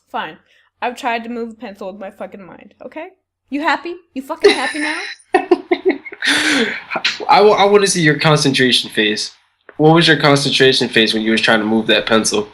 Fine. I've tried to move a pencil with my fucking mind. Okay? You happy? You fucking happy now? I want to see your concentration face. What was your concentration face when you was trying to move that pencil?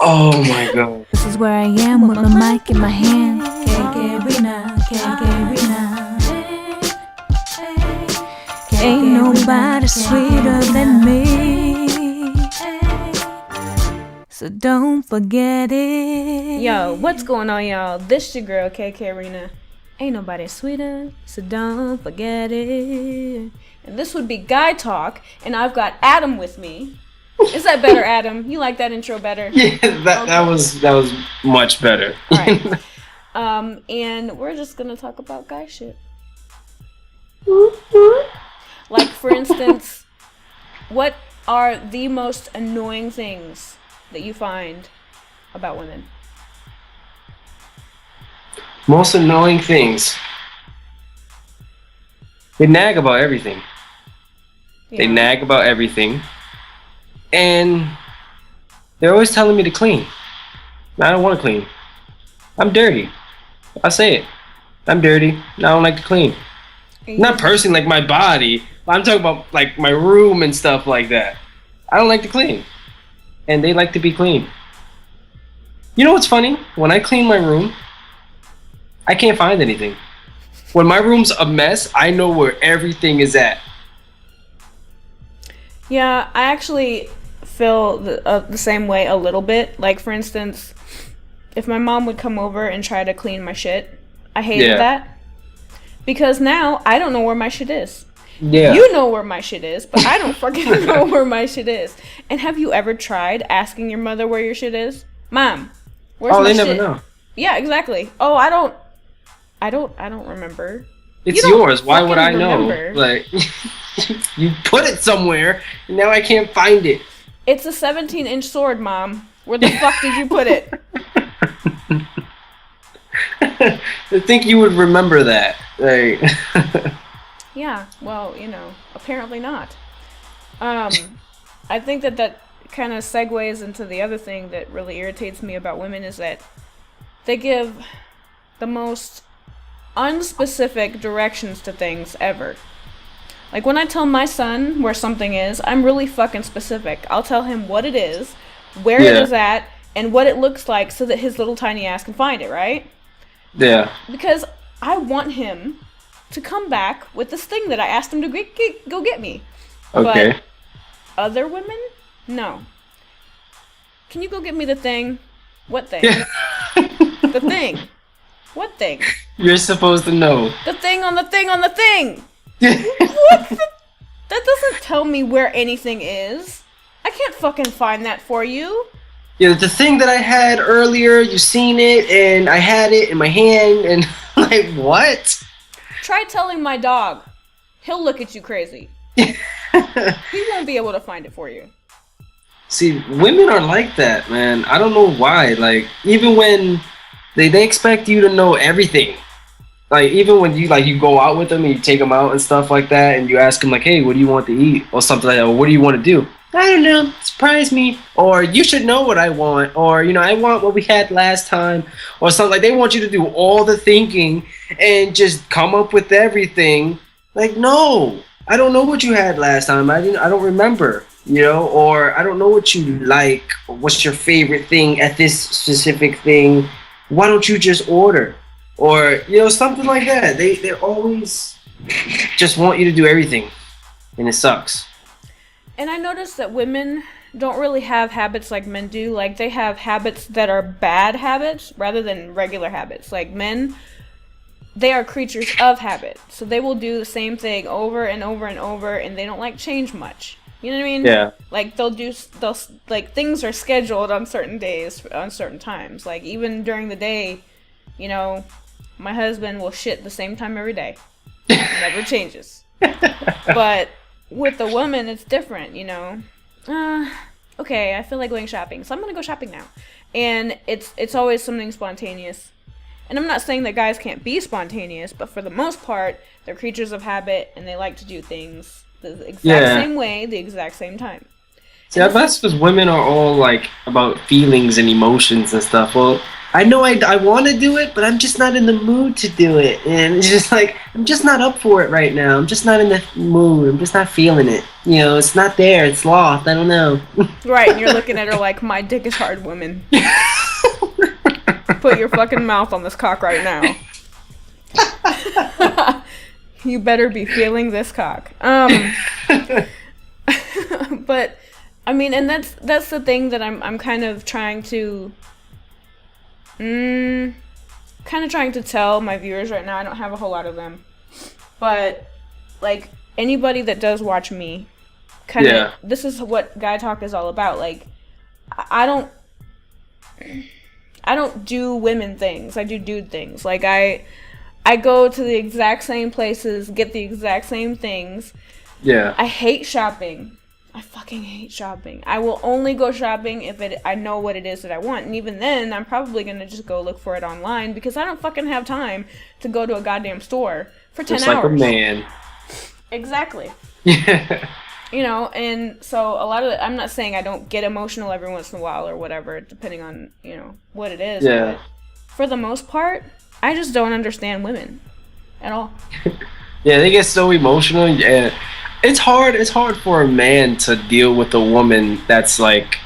Oh my god. This is where I am with my mic in my hand. kkRinaChan. Ain't nobody sweeter than me. So don't forget it. Yo, what's going on, y'all? This your girl, kkRina. Ain't nobody sweeter, so don't forget it. And this would be Guy Talk, and I've got Adam with me. Is that better, Adam? You like that intro better? Yeah, that was much better. Alright. And we're just gonna talk about guy shit. Like, for instance, what are the most annoying things that you find about women? Most annoying things. They nag about everything. Yeah. They nag about everything. And they're always telling me to clean. I don't want to clean. I'm dirty. I say it. I'm dirty. I don't like to clean. Not personally like my body. I'm talking about like my room and stuff like that. I don't like to clean. And they like to be clean. You know what's funny? When I clean my room, I can't find anything. When my room's a mess, I know where everything is at. Yeah, I actually feel the same way a little bit. Like, for instance, if my mom would come over and try to clean my shit, I hated that. Because now I don't know where my shit is. Yeah. You know where my shit is, but I don't fucking know where my shit is. And have you ever tried asking your mother where your shit is? Mom, where's my shit? Oh, they never know. Yeah, exactly. Oh, I don't remember. It's yours. Why would I know? Like, you put it somewhere, and now I can't find it. It's a 17-inch sword, Mom. Where the fuck did you put it? I think you would remember that. Like, yeah, well, you know, apparently not. I think that kind of segues into the other thing that really irritates me about women is that they give the most unspecific directions to things ever. Like, when I tell my son where something is, I'm really fucking specific. I'll tell him what it is, where it is at, and what it looks like so that his little tiny ass can find it, right? Yeah. Because I want him to come back with this thing that I asked him to go get me. Okay. But other women? No. Can you go get me the thing? What thing? The thing. What thing? You're supposed to know. The thing on the thing on the thing! What the? That doesn't tell me where anything is. I can't fucking find that for you. Yeah, the thing that I had earlier, you seen it, and I had it in my hand, and like, what? Try telling my dog. He'll look at you crazy. He won't be able to find it for you. See, women are like that, man. I don't know why. Like, even when they expect you to know everything. Like, even when you go out with them and you take them out and stuff like that, and you ask them, like, hey, what do you want to eat? Or something like that. Or what do you want to do? I don't know. Surprise me. Or you should know what I want. Or, you know, I want what we had last time. Or something like they want you to do all the thinking and just come up with everything. Like, no. I don't know what you had last time. I don't remember. You know, or I don't know what you like. Or what's your favorite thing at this specific thing? Why don't you just order? Or, you know, something like that. They always just want you to do everything. And it sucks. And I noticed that women don't really have habits like men do. Like, they have habits that are bad habits rather than regular habits. Like, men, they are creatures of habit. So they will do the same thing over and over and over, and they don't like change much. You know what I mean? Yeah. Like, they'll like, things are scheduled on certain days, on certain times. Like, even during the day, you know, my husband will shit the same time every day. It never changes. But with a woman, it's different, you know. Okay, I feel like going shopping, so I'm gonna go shopping now. And it's always something spontaneous. And I'm not saying that guys can't be spontaneous, but for the most part, they're creatures of habit, and they like to do things the exact same way, the exact same time. See, that's because women are all like about feelings and emotions and stuff. Well, I know I want to do it, but I'm just not in the mood to do it. And it's just like, I'm just not up for it right now. I'm just not in the mood. I'm just not feeling it. You know, it's not there. It's lost. I don't know. Right, and you're looking at her like, my dick is hard, woman. Put your fucking mouth on this cock right now. You better be feeling this cock. But I mean, and that's the thing that I'm kind of trying to tell my viewers right now. I don't have a whole lot of them, but like anybody that does watch me, this is what guy talk is all about. Like, I don't do women things. I do dude things. Like I go to the exact same places, get the exact same things. Yeah. I hate shopping. I fucking hate shopping. I will only go shopping if I know what it is that I want. And even then, I'm probably going to just go look for it online because I don't fucking have time to go to a goddamn store for 10 hours. Just like a man. Exactly. Yeah. You know, and so a lot of I'm not saying I don't get emotional every once in a while or whatever, depending on, you know, what it is. Yeah. But for the most part, I just don't understand women at all. Yeah, they get so emotional. Yeah. It's hard for a man to deal with a woman that's like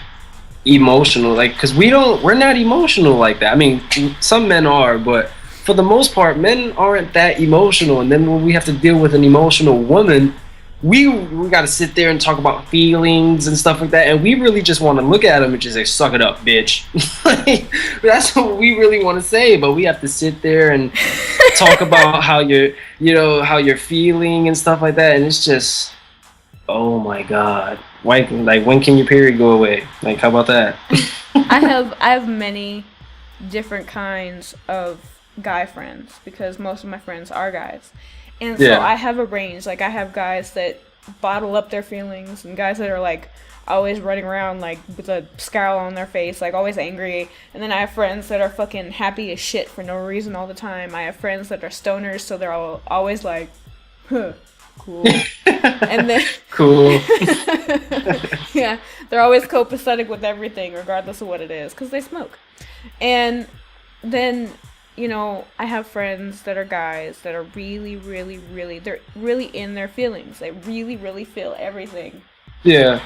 emotional, like, because we're not emotional like that. I mean, some men are, but for the most part, men aren't that emotional. And then when we have to deal with an emotional woman, we got to sit there and talk about feelings and stuff like that, and we really just want to look at them and just say, "Suck it up, bitch." Like, that's what we really want to say, but we have to sit there and talk about how you're feeling and stuff like that, and it's just, oh my god, when can your period go away? Like, how about that? I have many different kinds of guy friends because most of my friends are guys. And so I have a range. Like, I have guys that bottle up their feelings and guys that are, like, always running around, like, with a scowl on their face, like, always angry. And then I have friends that are fucking happy as shit for no reason all the time. I have friends that are stoners, so they're always like, huh, cool. And then... Cool. Yeah, they're always copacetic with everything, regardless of what it is, because they smoke. And then... You know, I have friends that are guys that are really, really, really, they're really in their feelings. They really, really feel everything. Yeah.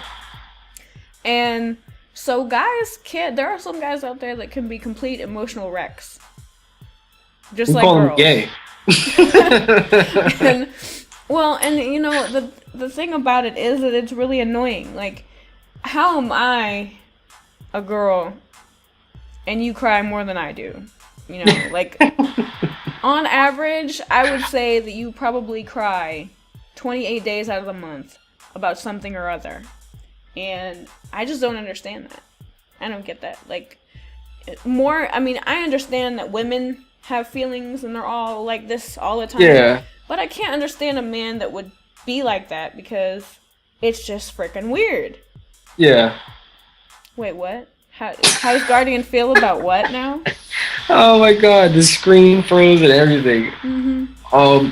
And so there are some guys out there that can be complete emotional wrecks. Just like girls. Gay. And you know, the thing about it is that it's really annoying. Like, how am I a girl and you cry more than I do? You know, like, on average, I would say that you probably cry 28 days out of the month about something or other. And I just don't understand that. I don't get that. Like, I understand that women have feelings and they're all like this all the time. Yeah. But I can't understand a man that would be like that because it's just freaking weird. Yeah. Wait, what? How does Guardian feel about what now? Oh my god, the screen froze and everything. Mm-hmm.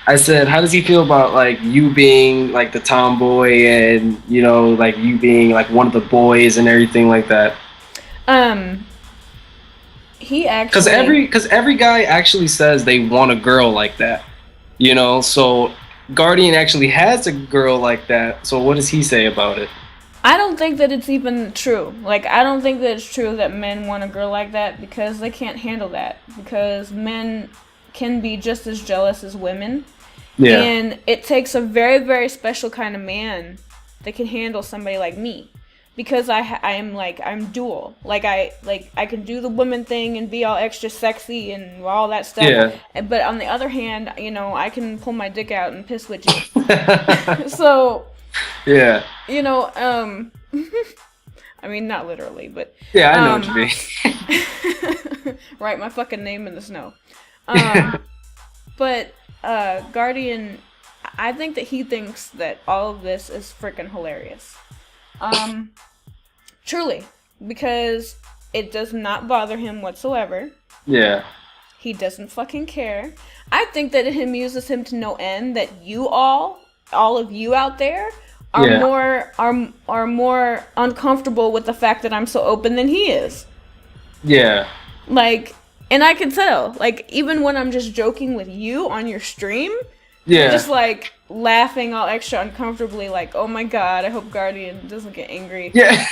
I said, how does he feel about, like, you being, like, the tomboy and, you know, like, you being, like, one of the boys and everything like that? He actually... Because every guy actually says they want a girl like that, you know? So, Guardian actually has a girl like that, so what does he say about it? I don't think that it's even true. Like, I don't think that it's true that men want a girl like that because they can't handle that. Because men can be just as jealous as women. Yeah. And it takes a very, very special kind of man that can handle somebody like me. Because I'm dual. Like, I can do the woman thing and be all extra sexy and all that stuff. Yeah. But on the other hand, you know, I can pull my dick out and piss with you. So... Yeah. You know, I mean, not literally, but... Yeah, I know what you mean. Write my fucking name in the snow. But, Guardian, I think that he thinks that all of this is freaking hilarious. Truly. Because It does not bother him whatsoever. Yeah. He doesn't fucking care. I think that it amuses him to no end that you all of you out there, are more uncomfortable with the fact that I'm so open than he is. Yeah. Like, and I can tell. Like, even when I'm just joking with you on your stream, yeah, you're just like laughing all extra uncomfortably, like, oh my god, I hope Guardian doesn't get angry. Yeah.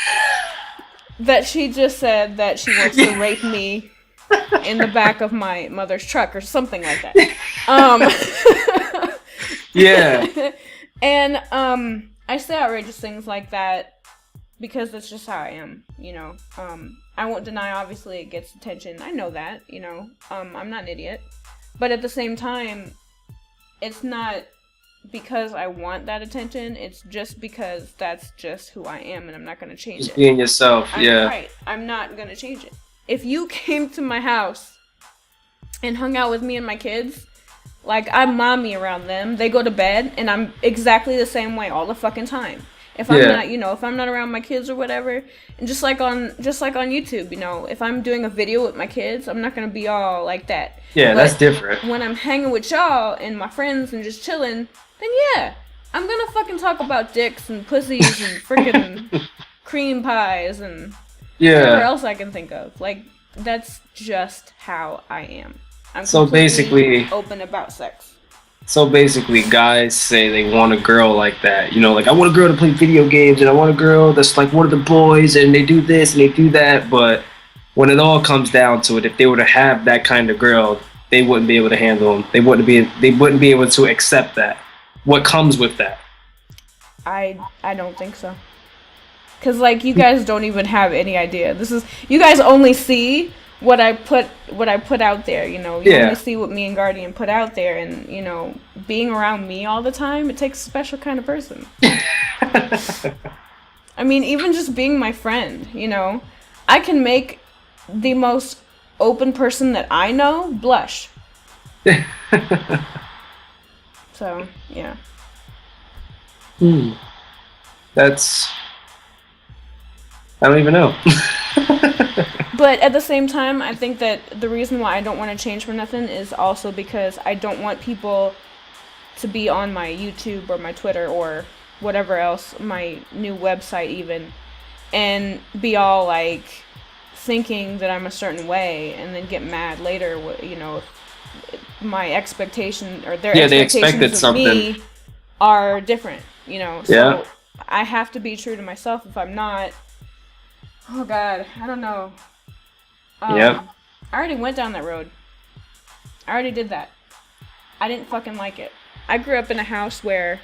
That she just said that she wants to rape me in the back of my mother's truck or something like that. Yeah. And I say outrageous things like that because that's just how I am, you know. I won't deny, obviously, it gets attention. I know that, you know. I'm not an idiot. But at the same time, it's not because I want that attention. It's just because that's just who I am, and I'm not going to change it. Being yourself, yeah. Right. I'm not going to change it. If you came to my house and hung out with me and my kids, like, I'm mommy around them. They go to bed, and I'm exactly the same way all the fucking time. If I'm not, you know, if I'm not around my kids or whatever, and just like on YouTube, you know, if I'm doing a video with my kids, I'm not gonna be all like that. Yeah, but that's different. When I'm hanging with y'all and my friends and just chilling, then yeah, I'm gonna fucking talk about dicks and pussies and freaking cream pies and whatever else I can think of. Like, that's just how I am. I'm so basically open about sex. So basically, guys say they want a girl like that. You know, like, I want a girl to play video games, and I want a girl that's like one of the boys, and they do this and they do that. But when it all comes down to it, if they were to have that kind of girl, they wouldn't be able to handle them. They wouldn't be able to accept that. What comes with that? I don't think so. Cause like, you guys don't even have any idea. You guys only see what I put out there, you know. You only see what me and Guardian put out there, and, you know, being around me all the time, it takes a special kind of person. I mean, even just being my friend, you know, I can make the most open person that I know blush. So, yeah. That's... I don't even know. But at the same time, I think that the reason why I don't want to change for nothing is also because I don't want people to be on my YouTube or my Twitter or whatever else, my new website even, and be all like thinking that I'm a certain way and then get mad later, you know, if my expectation or their expectations of me are different, you know. So I have to be true to myself. If I'm not, oh god, I don't know. I already went down that road. I already did that. I didn't fucking like it. I grew up in a house where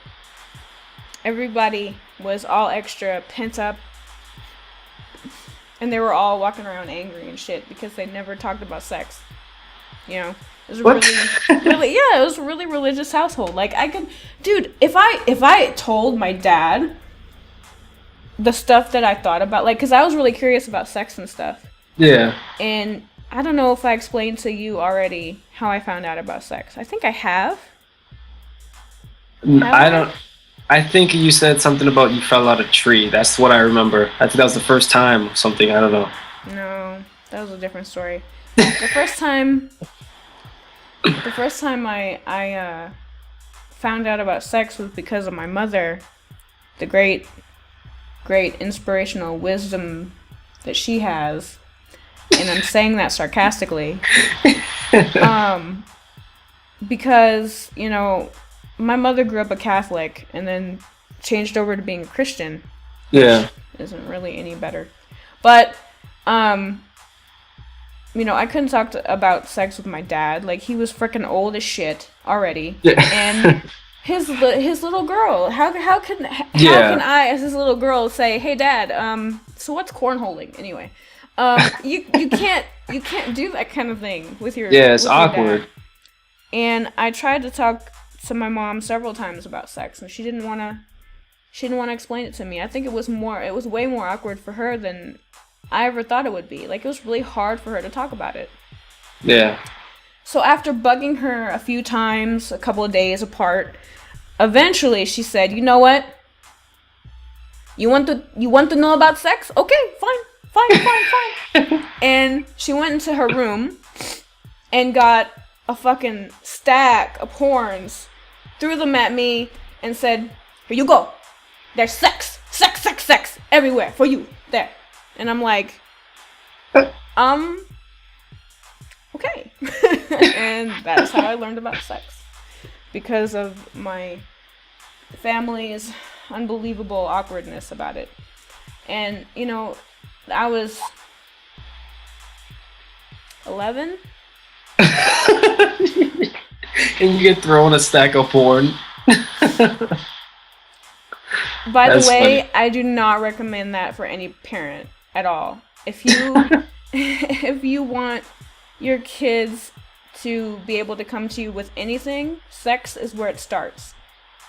everybody was all extra pent up, and they were all walking around angry and shit because they never talked about sex. You know, it was it was a really religious household. Like, if I told my dad the stuff that I thought about, like, because I was really curious about sex and stuff. Yeah. And I don't know if I explained to you already how I found out about sex. I think I have. I think you said something about you fell out of a tree. That's what I remember. I think that was the first time something. I don't know. No, that was a different story. The first time I found out about sex was because of my mother, the great inspirational wisdom that she has. And I'm saying that sarcastically. Because, you know, my mother grew up a Catholic and then changed over to being a Christian. Yeah. Which isn't really any better. But, you know, I couldn't talk about sex with my dad. Like, he was freaking old as shit already. Yeah. And his little girl, how can I, as his little girl, say, hey dad, so what's cornholing anyway? You can't do that kind of thing with your it's awkward. Dad. And I tried to talk to my mom several times about sex, and she didn't want to explain it to me. I think it was way more awkward for her than I ever thought it would be. Like, it was really hard for her to talk about it. Yeah. So after bugging her a few times, a couple of days apart, eventually she said, "You know what? You want to know about sex? Okay, fine. fine. And she went into her room and got a fucking stack of porns, threw them at me, and said, here you go. There's sex everywhere for you. There. And I'm like, okay. And that's how I learned about sex. Because of my family's unbelievable awkwardness about it. And, you know, I was 11. And you get thrown a stack of porn. By That's the way, funny. I do not recommend that for any parent at all. If you if you want your kids to be able to come to you with anything, sex is where it starts.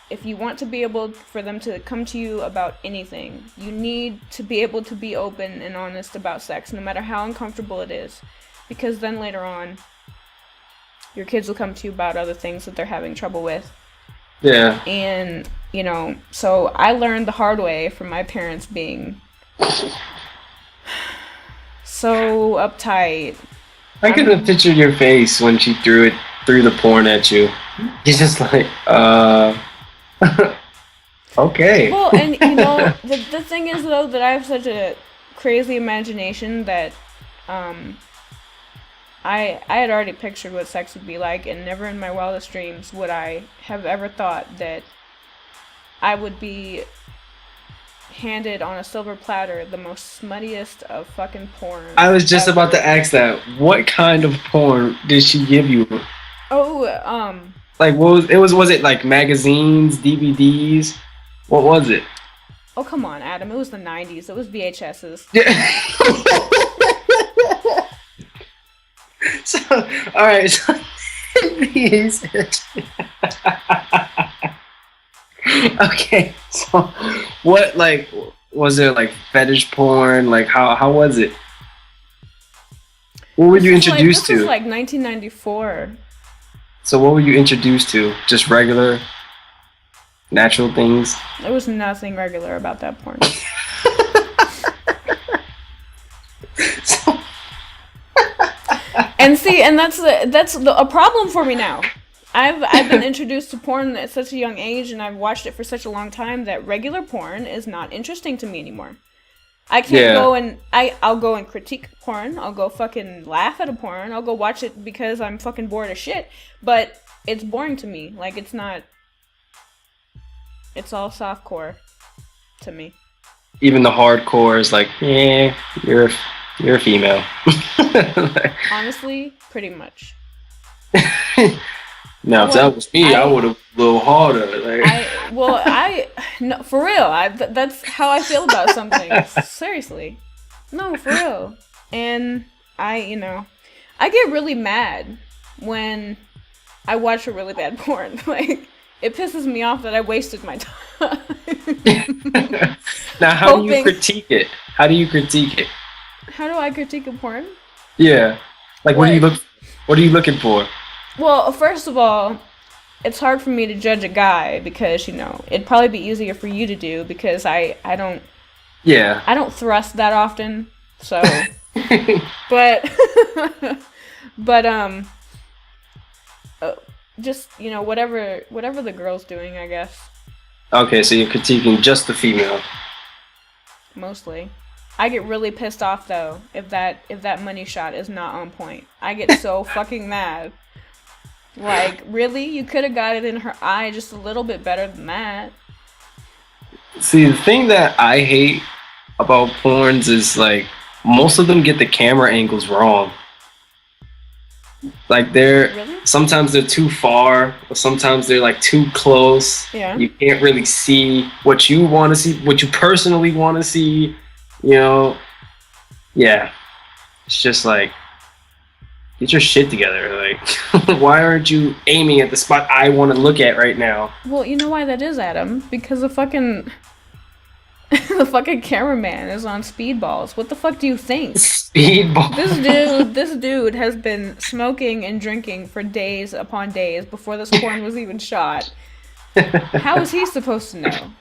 If you want to be able for them to come to you about anything, you need to be able to be open and honest about sex, no matter how uncomfortable it is. Because then later on, your kids will come to you about other things that they're having trouble with. Yeah. And, you know, so I learned the hard way from my parents being so uptight. I could have pictured your face when she threw the porn at you. You're just like, okay. Well, and, you know, the thing is, though, that I have such a crazy imagination that, I had already pictured what sex would be like, and never in my wildest dreams would I have ever thought that I would be handed on a silver platter the most smuttiest of fucking porn. I was just about to ask that. What kind of porn did she give you? Oh, Like, what was it like magazines, DVDs? What was it? oh, come on, Adam. It was the 90s. It was VHSs. So, alright, so these. Okay, so what, like, was there like fetish porn? Like, how was it? What were you introduced to? This was like 1994. So what were you introduced to? Just regular, natural things? There was nothing regular about that porn. And see, and that's a problem for me now. I've been introduced to porn at such a young age, and I've watched it for such a long time that regular porn is not interesting to me anymore. I can't go and I'll go and critique porn. I'll go fucking laugh at a porn. I'll go watch it because I'm fucking bored as shit. But it's boring to me. Like, it's not. It's all softcore to me. Even the hardcore is like, you're a female. Honestly, pretty much. Now, if that was me, I would have a little harder. Like. No, for real. That's how I feel about something. Seriously. No, for real. And I get really mad when I watch a really bad porn. Like, it pisses me off that I wasted my time. Now, how do you critique it? How do you critique it? How do I critique a porn? Yeah. Like, what are you looking for? Well, first of all, it's hard for me to judge a guy because, it'd probably be easier for you to do because I don't... Yeah. I don't thrust that often, so... but... just, whatever the girl's doing, I guess. Okay, so you're critiquing just the female. Mostly. I get really pissed off, though, if that money shot is not on point. I get so fucking mad. Like, really? You could have got it in her eye just a little bit better than that. See, the thing that I hate about porns is, like, most of them get the camera angles wrong. Like, sometimes they're too far, or sometimes they're, like, too close. Yeah. You can't really see what you want to see, what you personally want to see, Yeah. It's just, like, get your shit together. Like, why aren't you aiming at the spot I want to look at right now? Well, you know why that is, Adam? Because the fucking cameraman is on speedballs. What the fuck do you think? Speedballs? This dude has been smoking and drinking for days upon days before this porn was even shot. How is he supposed to know?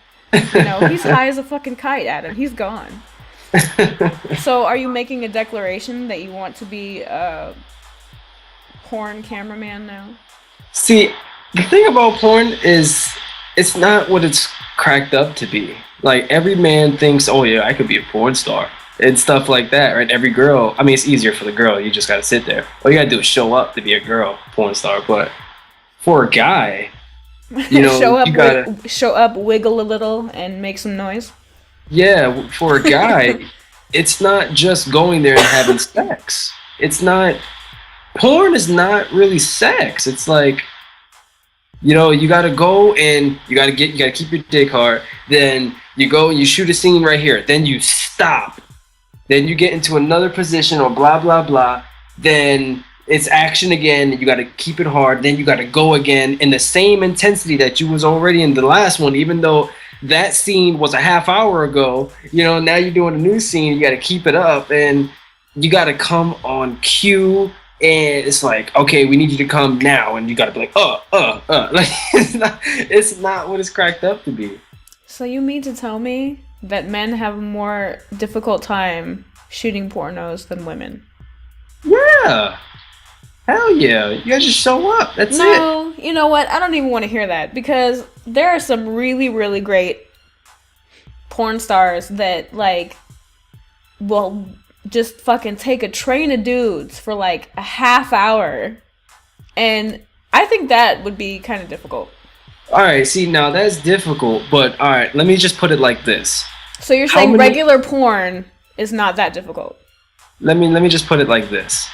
He's high as a fucking kite, Adam. He's gone. So, are you making a declaration that you want to be a porn cameraman now? See, the thing about porn is it's not what it's cracked up to be. Like, every man thinks, oh yeah, I could be a porn star and stuff like that, right? Every girl, I mean, it's easier for the girl. You just gotta sit there. All you gotta do is show up to be a girl porn star. But for a guy, you know, show up, wiggle a little, and make some noise. Yeah, for a guy, it's not just going there and having sex. It's not. Porn is not really sex. It's like, you know, you gotta go and you gotta keep your dick hard. Then you go and you shoot a scene right here. Then you stop. Then you get into another position or blah blah blah. Then it's action again. You gotta keep it hard. Then you gotta go again in the same intensity that you was already in the last one. Even though that scene was a half hour ago, you know, now you're doing a new scene. You gotta keep it up, and you gotta come on cue. And it's like, okay, we need you to come now, and you gotta be like, like it's not what it's cracked up to be. So you mean to tell me that men have a more difficult time shooting pornos than women? Yeah, hell yeah, you guys just show up. That's it. No, you know what? I don't even want to hear that, because there are some really, really great porn stars that like will just fucking take a train of dudes for like a half hour, and I think that would be kind of difficult. All right, see, now that's difficult, but all right, let me just put it like this. So you're saying regular porn is not that difficult? Let me just put it like this.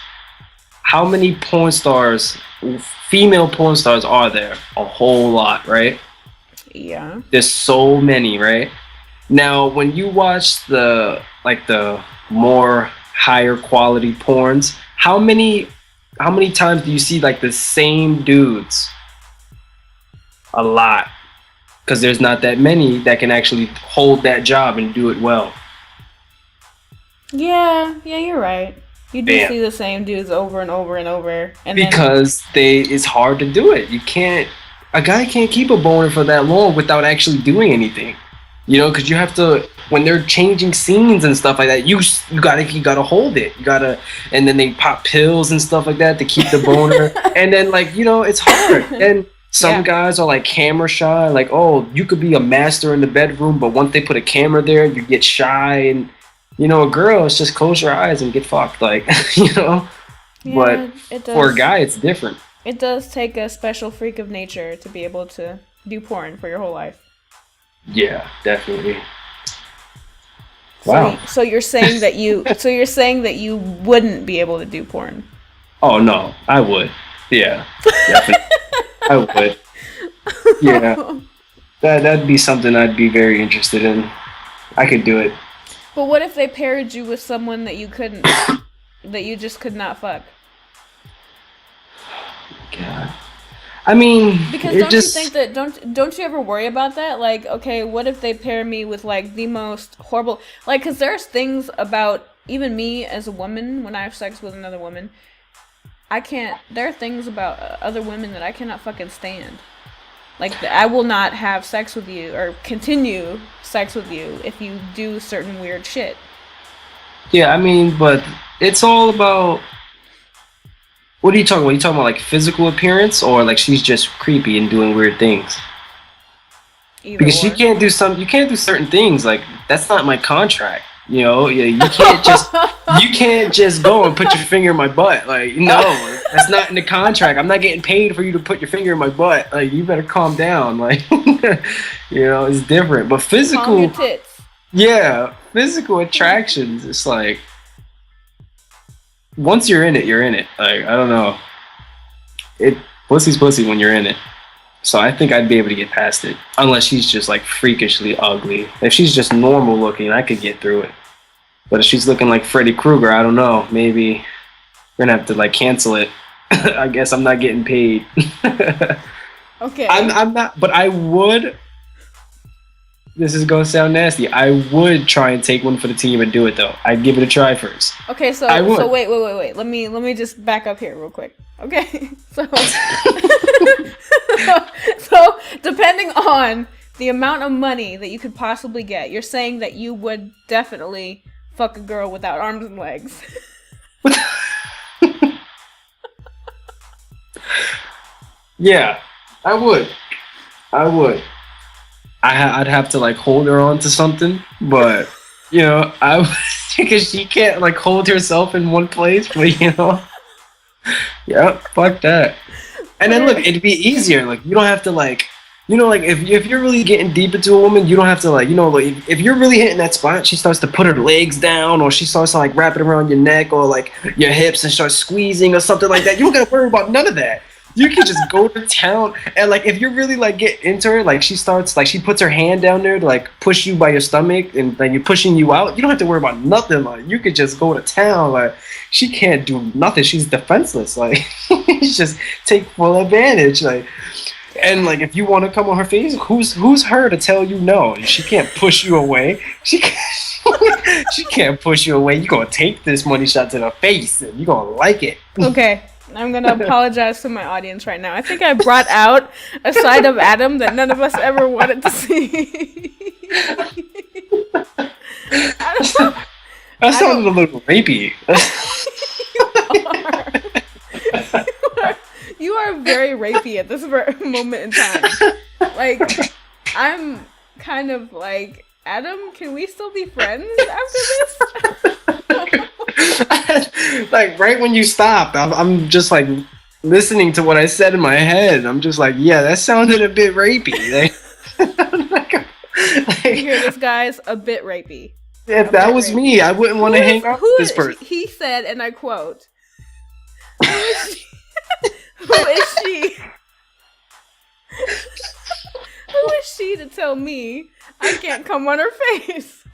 How many porn stars, female porn stars, are there? A whole lot, right? Yeah. There's so many, right? Now, when you watch the more higher quality porns, how many times do you see like the same dudes? A lot, because there's not that many that can actually hold that job and do it well. Yeah, you're right. You do see the same dudes over and over and over, and because it's hard to do it. A guy can't keep a boner for that long without actually doing anything. You know, because you have to, when they're changing scenes and stuff like that, you gotta hold it. And then they pop pills and stuff like that to keep the boner. And then, like, you know, it's hard. And some guys are like camera shy, like, oh, you could be a master in the bedroom, but once they put a camera there, you get shy. And, you know, a girl, it's just close your eyes and get fucked, like, you know. Yeah, but for a guy, it's different. It does take a special freak of nature to be able to do porn for your whole life. Yeah, definitely. Wow. So you're saying that you wouldn't be able to do porn? Oh no, I would. Yeah, definitely. I would. Yeah, that'd be something I'd be very interested in. I could do it. But what if they paired you with someone that you couldn't, that you just could not fuck? God. I mean, because don't you think that don't you ever worry about that? Like, okay, what if they pair me with like the most horrible, like, because there's things about even me as a woman when I have sex with another woman, there are things about other women that I cannot fucking stand. Like, I will not have sex with you or continue sex with you if you do certain weird shit. Yeah, I mean, but it's all about. What are you talking about? Are you talking about like physical appearance, or like she's just creepy and doing weird things? Because you can't do certain things. Like, that's not my contract. You know, you can't just go and put your finger in my butt. Like, no, that's not in the contract. I'm not getting paid for you to put your finger in my butt. Like, you better calm down. Like, you know, it's different. But physical, calm your tits. Yeah, physical attractions. It's like, once you're in it, you're in it. Like, I don't know. Pussy's pussy when you're in it. So I think I'd be able to get past it. Unless she's just like freakishly ugly. If she's just normal looking, I could get through it. But if she's looking like Freddy Krueger, I don't know. Maybe we're gonna have to like cancel it. I guess I'm not getting paid. Okay. I'm not, but I would. This is gonna sound nasty. I would try and take one for the team and do it though. I'd give it a try first. Okay, so wait. Let me just back up here real quick. Okay, so so depending on the amount of money that you could possibly get, you're saying that you would definitely fuck a girl without arms and legs. Yeah, I would. I'd have to like hold her on to something, but you know, because she can't like hold herself in one place. But you know, yeah, fuck that. And then look, it'd be easier. Like you don't have to like, you know, like if you're really getting deep into a woman, you don't have to like, you know, like if you're really hitting that spot, she starts to put her legs down, or she starts to like wrap it around your neck or like your hips and start squeezing or something like that. You don't gotta worry about none of that. You can just go to town, and like if you really like get into her, like she starts like she puts her hand down there to like push you by your stomach, and like you're pushing you out. You don't have to worry about nothing. Like you could just go to town. Like she can't do nothing. She's defenseless. Like you just take full advantage. Like and like if you want to come on her face, who's her to tell you no? She can't push you away. She can't push you away. You're gonna take this money shot to the face, and you're gonna like it. Okay. I'm gonna apologize to my audience right now. I think I brought out a side of Adam that none of us ever wanted to see. That sounded a little rapey. You are very rapey at this moment in time. Like, I'm kind of like, Adam, can we still be friends after this? Like right when you stopped, I'm just like listening to what I said in my head. I'm just like, yeah, that sounded a bit rapey. Like, you hear this, guys? A bit rapey. If that was rapey. Me, I wouldn't want to hang out with this person. He said, and I quote, Who is she? Who is she to tell me I can't come on her face?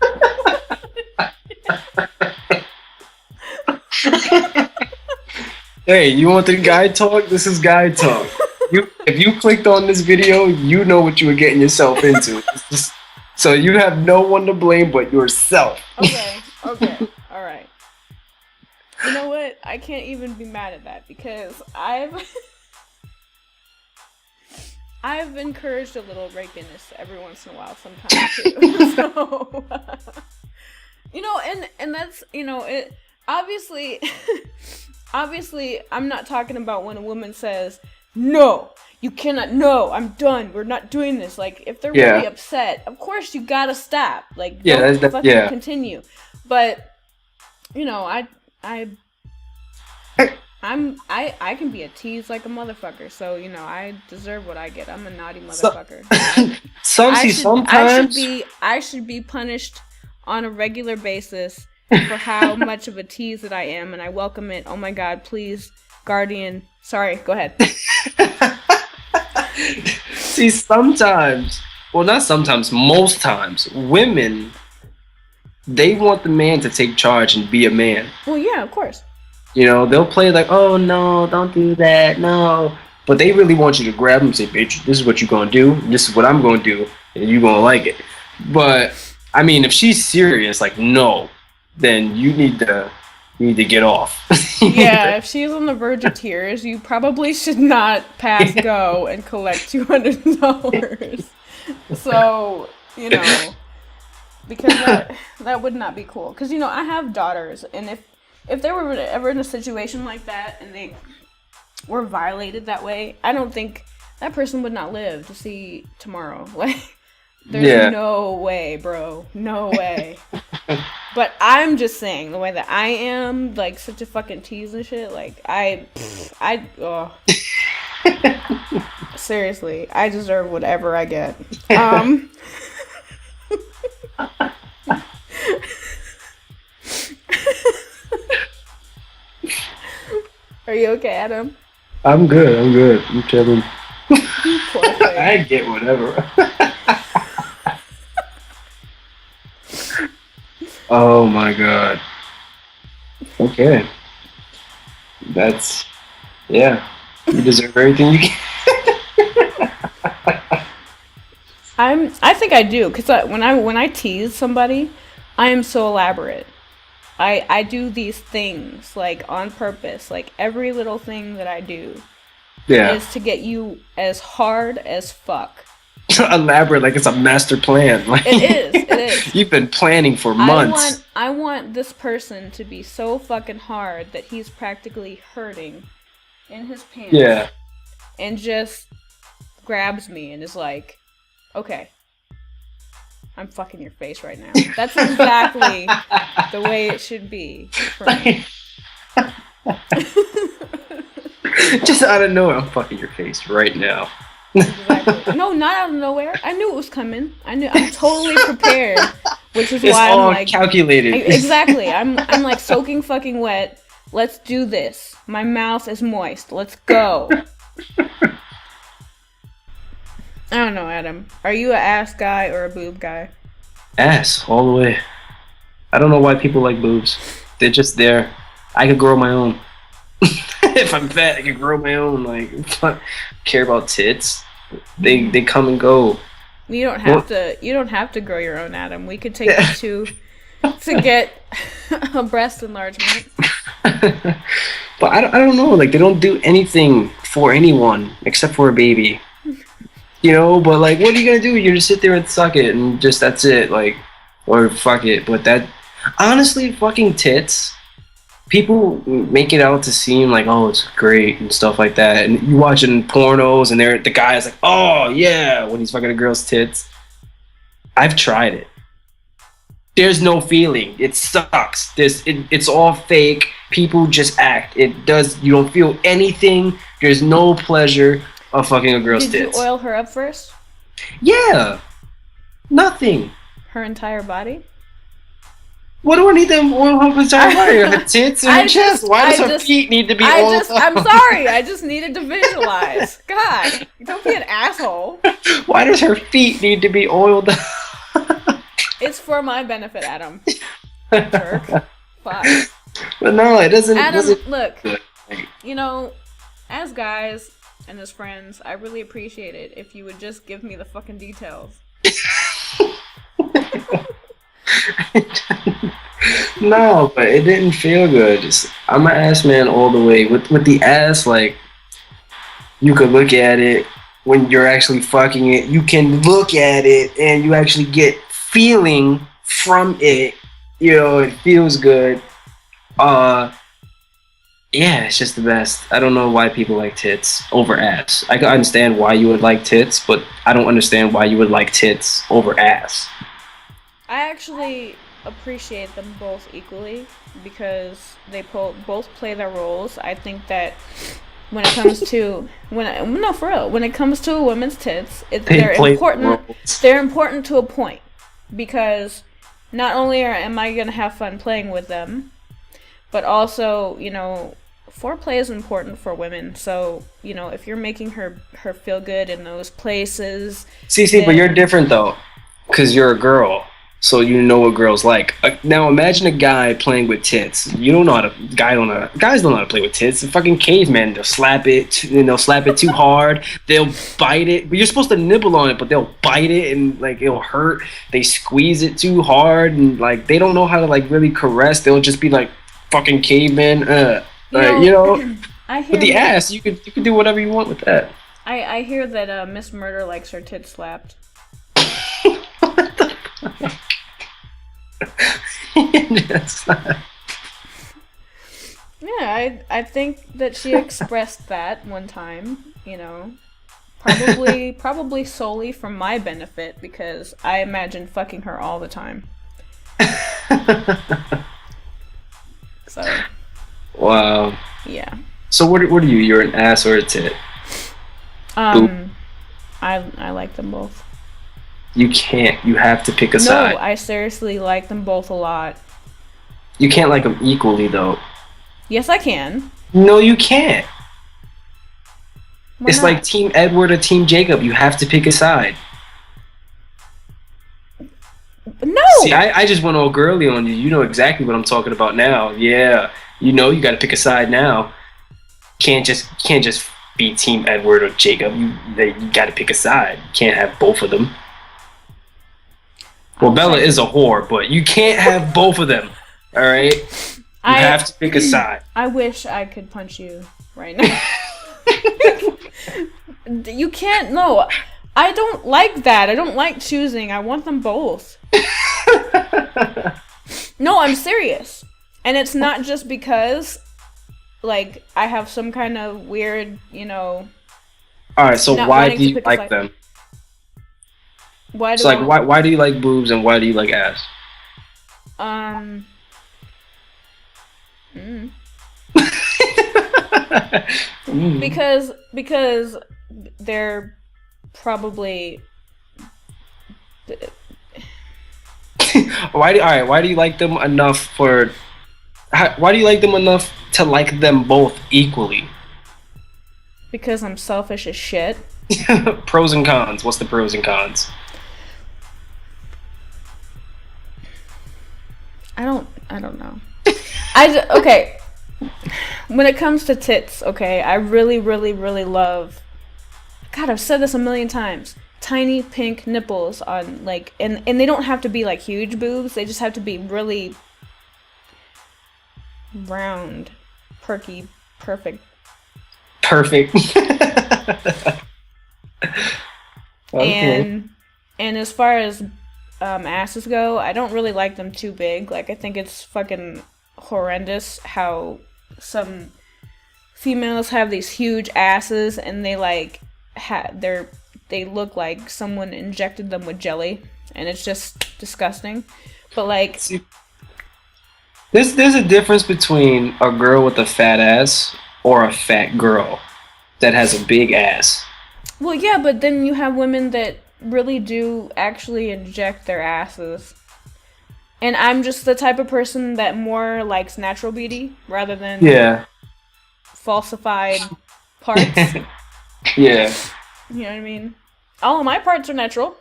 Hey, you want the guy talk? This is guy talk. If you clicked on this video, you know what you were getting yourself into. So you have no one to blame but yourself. Okay, all right. You know what? I can't even be mad at that because I've encouraged a little rapiness every once in a while sometimes too. So, you know, and that's, you know, it obviously I'm not talking about when a woman says, no, you cannot, no, I'm done, we're not doing this. Like, if they're really upset, of course you gotta stop. Like, don't fucking continue. But, you know, I can be a tease like a motherfucker, so you know I deserve what I get. I'm a naughty motherfucker. I should be punished on a regular basis for how much of a tease that I am, and I welcome it. Oh my god, please, guardian. Sorry, go ahead. See, sometimes, well, not sometimes, most times, women, they want the man to take charge and be a man. Well, yeah, of course. You know, they'll play like, oh no, don't do that, no. But they really want you to grab them and say, bitch, this is what you're gonna do, this is what I'm gonna do, and you're gonna like it. But, I mean, if she's serious, like, no, then you need to get off. Yeah, if she's on the verge of tears, you probably should not pass go and collect $200. So, you know, because that would not be cool. Because, you know, I have daughters, and if they were ever in a situation like that and they were violated that way, I don't think that person would not live to see tomorrow. Like, there's no way, bro. No way. But I'm just saying, the way that I am, like, such a fucking tease and shit, like, seriously, I deserve whatever I get. Are you okay, Adam? I'm good. I'm chilling. I get whatever. Oh my god. Okay. That's, yeah. You deserve everything you get. I think I do, because when I tease somebody, I am so elaborate. I do these things, like, on purpose. Like, every little thing that I do is to get you as hard as fuck. elaborate, like it's a master plan. Like, It is. You've been planning for months. I want this person to be so fucking hard that he's practically hurting in his pants. Yeah. And just grabs me and is like, okay, I'm fucking your face right now. That's exactly the way it should be for me. Just out of nowhere, I'm fucking your face right now. Exactly. No, not out of nowhere. I knew it was coming. I'm totally prepared, which is It's why all I'm like calculated. Exactly. I'm like soaking fucking wet. Let's do this. My mouth is moist. Let's go. I don't know, Adam. Are you an ass guy or a boob guy? Ass all the way. I don't know why people like boobs. They're just there. I could grow my own. If I'm fat, I can grow my own. Like, care about tits? They come and go. You don't have to. You don't have to grow your own, Adam. We could take you to get a breast enlargement. But I don't know. Like, they don't do anything for anyone except for a baby. You know. But like, what are you gonna do? You just sit there and suck it, and just that's it. Like, or fuck it. But that, honestly, fucking tits. People make it out to seem like, oh, it's great and stuff like that. And you watching pornos and the guy is like, oh, yeah, when he's fucking a girl's tits. I've tried it. There's no feeling. It sucks. It's all fake. People just act. You don't feel anything. There's no pleasure of fucking a girl's tits. Did you oil her up first? Yeah. Nothing. Her entire body? What do I need them oil up entire body? Her tits and her chest? Why does her feet need to be oiled up? I'm sorry. I just needed to visualize. God, don't be an asshole. Why does her feet need to be oiled up? It's for my benefit, Adam. Jerk. Fuck. But no, it doesn't. Adam, look. You know, as guys and as friends, I really appreciate it if you would just give me the fucking details. No, but it didn't feel good. I'm an ass man all the way. With the ass, like, you could look at it when you're actually fucking it. You can look at it and you actually get feeling from it. You know, it feels good. Yeah, it's just the best. I don't know why people like tits over ass. I can understand why you would like tits, but I don't understand why you would like tits over ass. I actually appreciate them both equally because they both play their roles. I think that when it comes to when it comes to a woman's tits, they're important. They're important to a point because not only am I gonna have fun playing with them, but also, you know, foreplay is important for women. So, you know, if you're making her feel good in those places. See, but you're different though, because you're a girl. So you know what girls like. Now imagine a guy playing with tits. You don't know how to. Guys don't know how to play with tits. They're fucking cavemen. They'll slap it. They'll slap it too hard. They'll bite it. But you're supposed to nibble on it, but they'll bite it and like it'll hurt. They squeeze it too hard and like they don't know how to like really caress. They'll just be like fucking cavemen. You know. I hear with the ass, you could do whatever you want with that. I hear that MsMurder likes her tits slapped. What the fuck? Yeah, I think that she expressed that one time, you know, probably solely for my benefit because I imagine fucking her all the time. So. Wow. Yeah. So what are you? You're an ass or a tit? I like them both. You can't. You have to pick a side. No, I seriously like them both a lot. You can't like them equally, though. Yes, I can. No, you can't. Why it's not? like Team Edward or Team Jacob. You have to pick a side. No! See, I just went all girly on you. You know exactly what I'm talking about now. Yeah. You know you got to pick a side now. Can't just be Team Edward or Jacob. You got to pick a side. You can't have both of them. Well, Bella is a whore, but you can't have both of them. All right? You have to pick a side. I wish I could punch you right now. You can't. No. I don't like that. I don't like choosing. I want them both. No, I'm serious. And it's not just because, like, I have some kind of weird, you know... Alright, so why do you like them? Why do why do you like boobs and why do you like ass? Because they're probably... Why do you like them enough why do you like them enough to like them both equally? Because I'm selfish as shit. Pros and cons. What's the pros and cons? I don't know. Okay. When it comes to tits, okay, I really, really, really love... God, I've said this a million times. Tiny pink nipples on, like... And they don't have to be, like, huge boobs. They just have to be really... round. Perky. Perfect. Perfect. Okay. And as far as asses go, I don't really like them too big. Like, I think it's fucking horrendous how some females have these huge asses and they like they look like someone injected them with jelly, and it's just disgusting. But like, see, there's a difference between a girl with a fat ass or a fat girl that has a big ass. Well, yeah, but then you have women that really do actually inject their asses. And I'm just the type of person that more likes natural beauty rather than falsified parts. Yeah. You know what I mean? All of my parts are natural.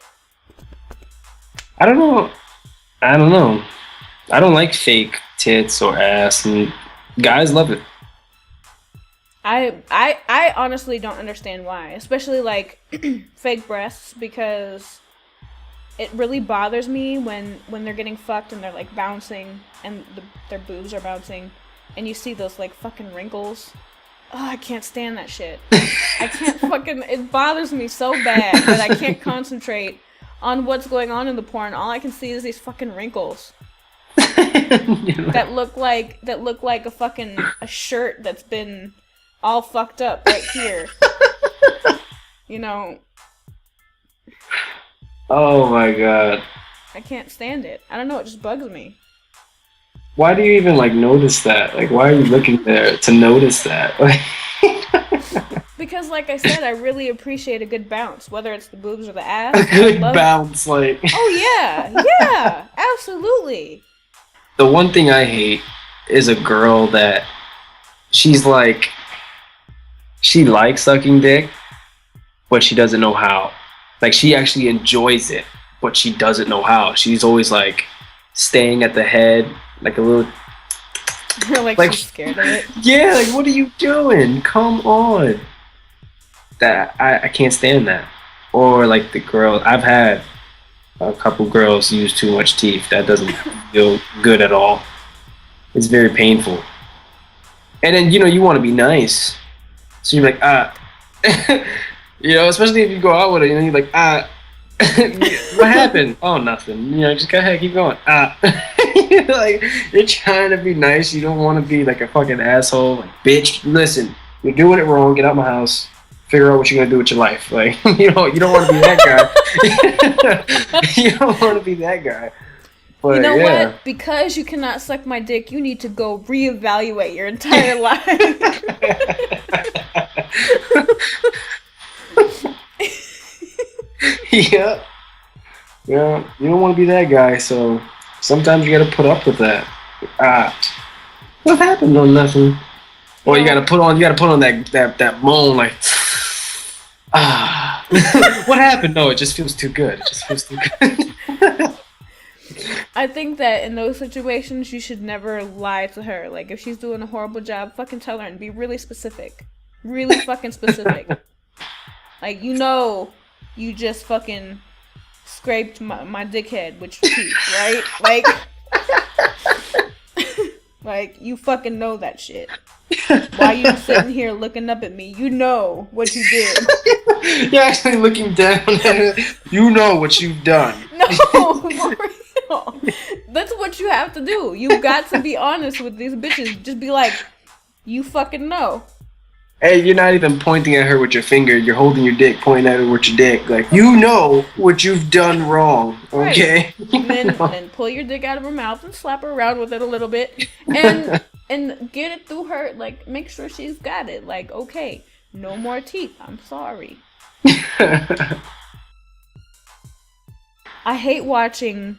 I don't know. I don't like fake tits or ass, and guys love it. I honestly don't understand why, especially like fake breasts, because it really bothers me when they're getting fucked and they're like bouncing and their boobs are bouncing and you see those like fucking wrinkles. Oh, I can't stand that shit. I can't fucking... It bothers me so bad that I can't concentrate on what's going on in the porn. All I can see is these fucking wrinkles. that look like a fucking a shirt that's been all fucked up right here. You know. Oh my god. I can't stand it. I don't know, it just bugs me. Why do you even like notice that? Like, why are you looking there to notice that? Because like I said, I really appreciate a good bounce, whether it's the boobs or the ass. A good bounce, like. Oh yeah, absolutely. The one thing I hate is a girl that she's like, she likes sucking dick, but she doesn't know how. Like, she actually enjoys it, but she doesn't know how. She's always like staying at the head, like a little. like she's scared of it. Yeah, like, what are you doing? Come on. That I can't stand that. Or like the girl, I've had a couple girls use too much teeth. That doesn't feel good at all. It's very painful. And then, you know, you want to be nice. So you're like, you know, especially if you go out with it, you know, you're like, what happened? Oh, nothing. You know, just go ahead, keep going. Like, you're trying to be nice. You don't want to be like a fucking asshole. Like, bitch, listen, you're doing it wrong. Get out my house. Figure out what you're gonna do with your life. Like, you don't want to be that guy. You don't want to be that guy. But, you know what? Because you cannot suck my dick, you need to go reevaluate your entire life. Yeah. Yeah. You don't want to be that guy, so sometimes you gotta put up with that. What happened? No, nothing. Or you gotta put on that moan, like, what happened? No, it just feels too good. It just feels too good. I think that in those situations, you should never lie to her. Like, if she's doing a horrible job, fucking tell her and be really specific. Really fucking specific. Like, you know, you just fucking scraped my dickhead with your teeth, right? Like, like, you fucking know that shit. Why you sitting here looking up at me? You know what you did. You're actually looking down at it. You know what you've done. No, for real. That's what you have to do. You got to be honest with these bitches. Just be like, you fucking know. Hey, you're not even pointing at her with your finger. You're holding your dick, pointing at her with your dick. Like, you know what you've done wrong, okay? Right. And then pull your dick out of her mouth and slap her around with it a little bit. And get it through her. Like, make sure she's got it. Like, okay, no more teeth. I'm sorry. I hate watching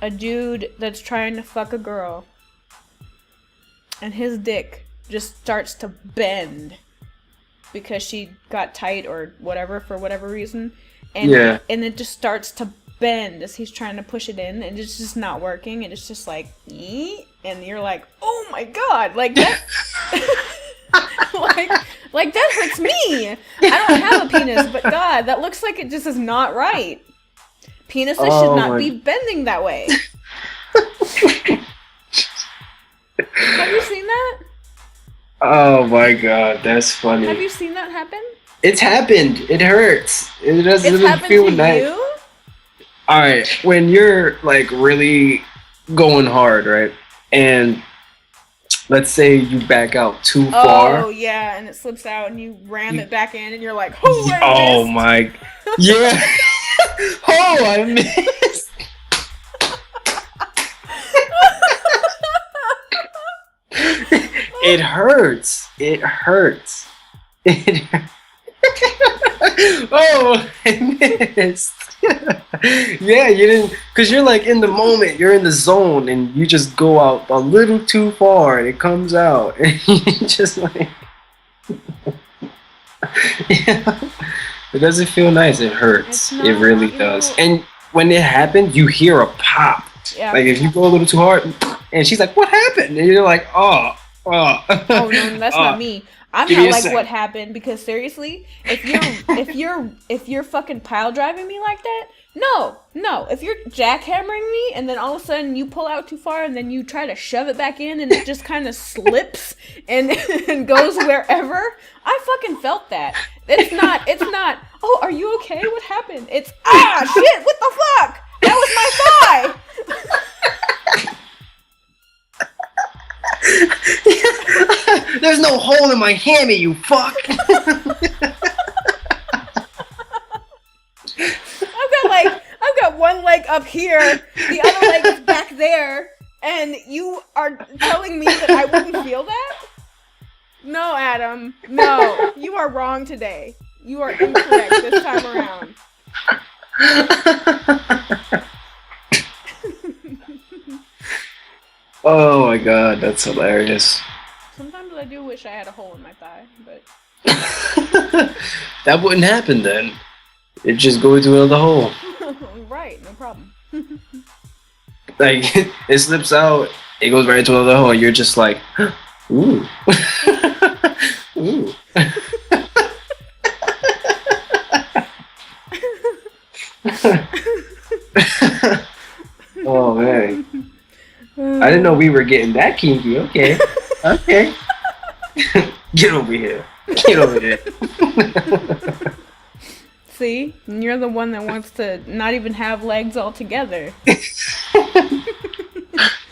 a dude that's trying to fuck a girl and his dick just starts to bend because she got tight or whatever for whatever reason, and it just starts to bend as he's trying to push it in, and it's just not working, and it's just like, and you're like, oh my god, like that, like that hurts me. I don't have a penis, but god, that looks like it just is not right. Penises should not be bending that way. Have you seen that? Oh my god, that's funny. Have you seen that happen? It's happened. It hurts. It doesn't feel nice. You? Alright, when you're like really going hard, right? And let's say you back out too far. Oh yeah, and it slips out and you ram it back in and you're like, oh, I missed. My. Yeah. Oh, I missed. It hurts. It hurts. Oh, I missed. Yeah, you didn't, because you're like in the moment, you're in the zone, and you just go out a little too far, and it comes out, and you just like, yeah. It doesn't feel nice. It hurts. It really does. And when it happens, you hear a pop. Yeah. Like if you go a little too hard, and she's like, "What happened?" And you're like, "Oh." Oh no, that's not me. I'm not like what happened, because seriously, if you're fucking pile driving me like that, no. If you're jackhammering me and then all of a sudden you pull out too far and then you try to shove it back in and it just kind of slips and goes wherever, I fucking felt that. It's not. Oh, are you okay? What happened? It's shit. What the fuck? That was my thigh. There's no hole in my hammy, you fuck. I've got one leg up here, the other leg is back there, and you are telling me that I wouldn't feel that? No, Adam. No, you are wrong today. You are incorrect this time around. Oh my god, that's hilarious. Sometimes I do wish I had a hole in my thigh, but... That wouldn't happen then. It'd just go into another hole. Right, no problem. Like, it slips out, it goes right into another hole, you're just like, ooh. Ooh. Oh man. I didn't know we were getting that kinky. Okay. Okay. Get over here. Get over here. See? You're the one that wants to not even have legs altogether.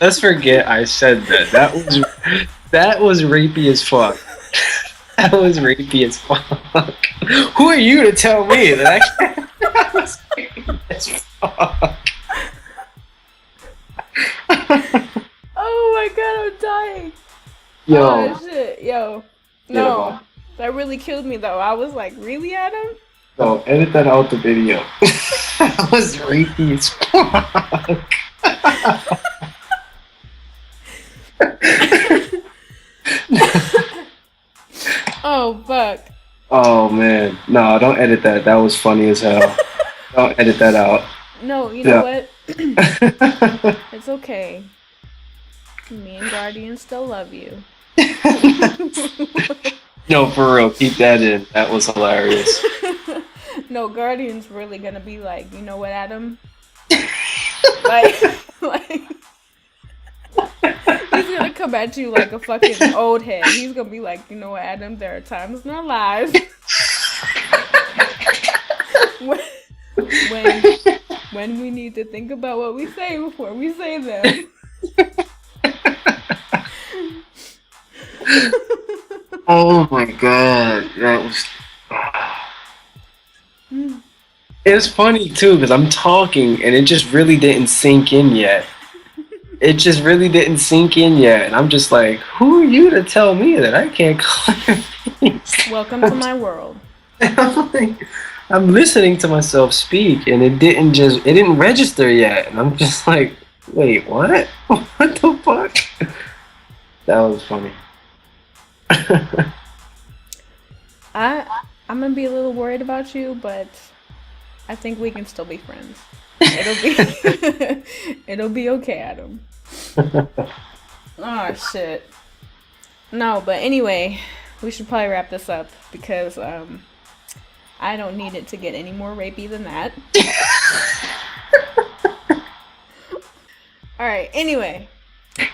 Let's forget I said that. That was rapey as fuck. That was rapey as fuck. Who are you to tell me that I can't? That was rapey as fuck. Oh my god, I'm dying. Yo. Oh shit, yo. No. That really killed me though. I was like, really, Adam? No, edit that out the video. That was rapey as fuck. Oh fuck. Oh man. No, don't edit that. That was funny as hell. Don't edit that out. No, you know what? It's okay. Me and Guardian still love you. No, for real, keep that in. That was hilarious. No, Guardian's really gonna be like, you know what, Adam? like he's gonna come at you like a fucking old head. He's gonna be like, you know what, Adam, there are times in our lives when we need to think about what we say before we say them. Oh my god, that was. It's funny too because I'm talking and it just really didn't sink in yet. And I'm just like, who are you to tell me that I can't call your names? Welcome to my world. I'm listening to myself speak and it didn't register yet. And I'm just like, wait, what? What the fuck? That was funny. I'm gonna be a little worried about you, but I think we can still be friends. It'll be okay, Adam. Oh shit. No, but anyway, we should probably wrap this up because I don't need it to get any more rapey than that. All right. Anyway,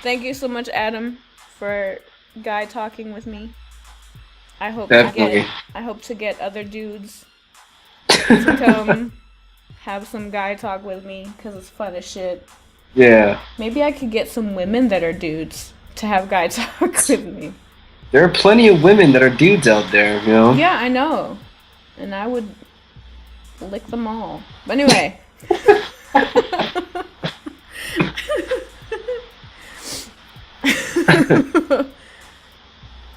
thank you so much, Adam, for guy talking with me. I hope to get other dudes to come have some guy talk with me because it's fun as shit. Yeah. Maybe I could get some women that are dudes to have guy talk with me. There are plenty of women that are dudes out there, you know? Yeah, I know. And I would lick them all. But anyway.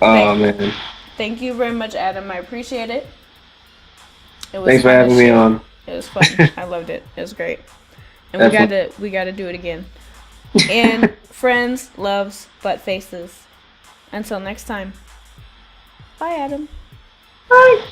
Oh, man. Thank you very much, Adam. I appreciate it. Thanks for having me on. It was fun. I loved it. It was great. And we gotta do it again. And friends, loves, butt faces. Until next time. Bye, Adam. Bye.